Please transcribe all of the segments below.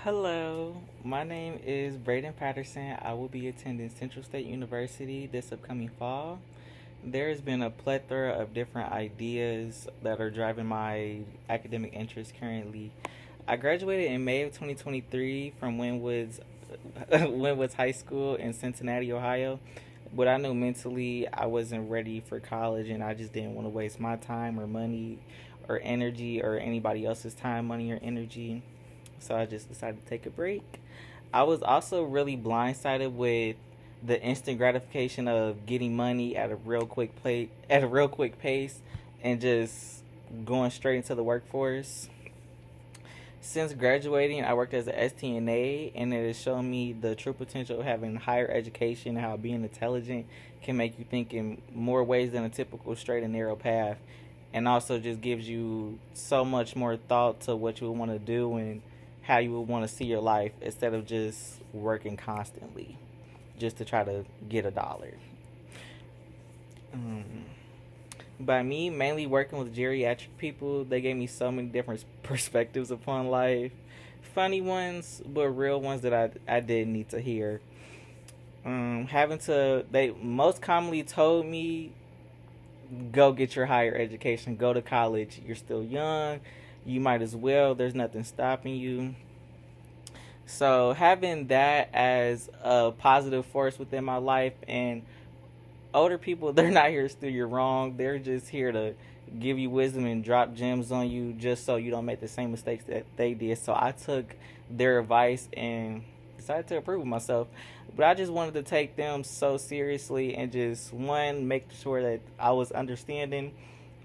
Hello, my name is Braden Patterson. I will be attending Central State University this upcoming fall. There's been a plethora of different ideas that are driving my academic interests currently. I graduated in May of 2023 from Winwoods High School in Cincinnati, Ohio. But I knew mentally I wasn't ready for college and I just didn't want to waste my time or money or energy or anybody else's time, money, or energy. So I just decided to take a break. I was also really blindsided with the instant gratification of getting money at a real quick pace and just going straight into the workforce. Since graduating, I worked as a STNA, and it has shown me the true potential of having higher education, how being intelligent can make you think in more ways than a typical straight and narrow path, and also just gives you so much more thought to what you would want to do and how you would want to see your life instead of just working constantly just to try to get a dollar. Um, by me mainly working with geriatric people, they gave me so many different perspectives upon life. Funny ones, but real ones that I did need to hear. They most commonly told me, go get your higher education, go to college. You're still young, you might as well. There's nothing stopping you. So having that as a positive force within my life, and older people, they're not here to steer you wrong. They're just here to give you wisdom and drop gems on you just so you don't make the same mistakes that they did. So I took their advice and decided to improve myself. But I just wanted to take them so seriously and just, one, make sure that I was understanding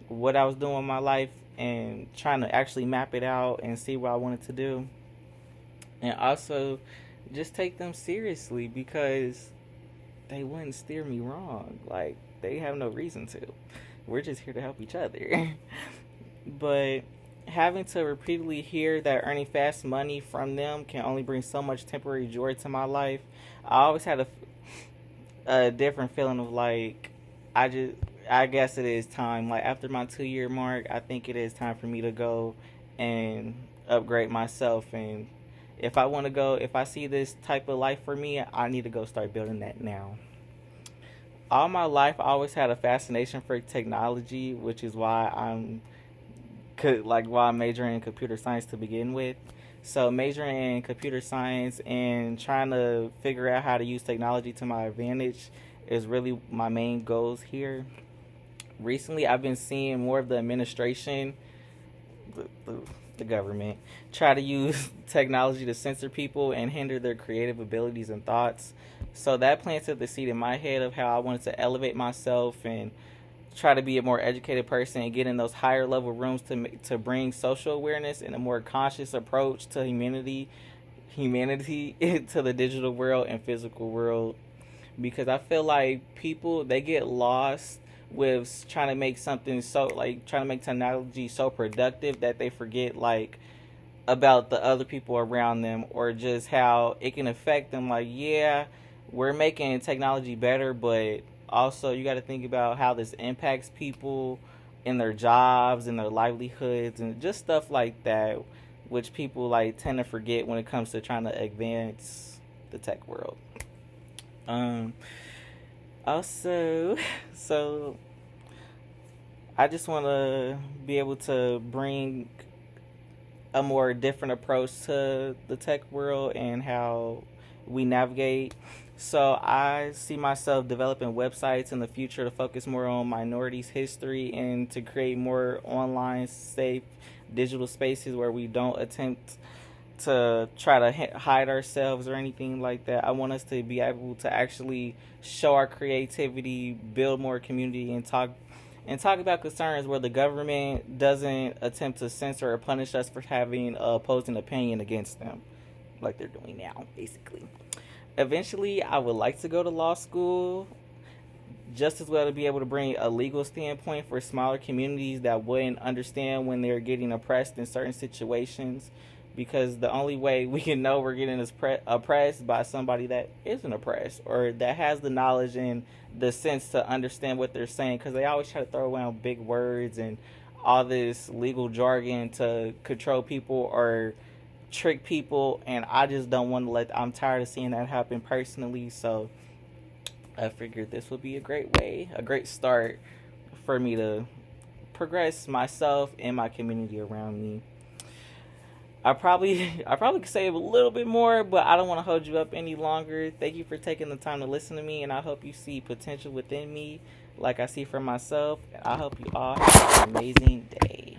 what I was doing in my life and trying to actually map it out and see what I wanted to do. And also just take them seriously because they wouldn't steer me wrong. Like, they have no reason to. We're just here to help each other. But having to repeatedly hear that earning fast money from them can only bring so much temporary joy to my life, I always had a different feeling of like, I just, I guess it is time. Like, after my 2 year mark, I think it is time for me to go and upgrade myself. And if I see this type of life for me, I need to go start building that now. All my life, I always had a fascination for technology, which is why I'm majoring in computer science to begin with. So majoring in computer science and trying to figure out how to use technology to my advantage is really my main goals here. Recently, I've been seeing more of the administration, the, the, the government, try to use technology to censor people and hinder their creative abilities and thoughts. So that planted the seed in my head of how I wanted to elevate myself and try to be a more educated person and get in those higher level rooms to bring social awareness and a more conscious approach to humanity to the digital world and physical world, because I feel like people, they get lost with trying to make trying to make technology so productive that they forget like about the other people around them or just how it can affect them. Like, yeah, we're making technology better, but also you got to think about how this impacts people in their jobs and their livelihoods and just stuff like that, which people like tend to forget when it comes to trying to advance the tech world. Um, Also, so I just want to be able to bring a more different approach to the tech world and how we navigate. So I see myself developing websites in the future to focus more on minorities' history and to create more online safe digital spaces where we don't attempt to try to hide ourselves or anything like that. I want us to be able to actually show our creativity, build more community, and talk about concerns where the government doesn't attempt to censor or punish us for having a opposing opinion against them, like they're doing now, basically. Eventually, I would like to go to law school just as well to be able to bring a legal standpoint for smaller communities that wouldn't understand when they're getting oppressed in certain situations. Because the only way we can know we're getting oppressed by somebody that isn't oppressed or that has the knowledge and the sense to understand what they're saying. Because they always try to throw around big words and all this legal jargon to control people or trick people, and I just don't want to I'm tired of seeing that happen personally. So I figured this would be a great start for me to progress myself and my community around me. I probably could say a little bit more, but I don't want to hold you up any longer. Thank you for taking the time to listen to me, and I hope you see potential within me like I see for myself. I hope you all have an amazing day.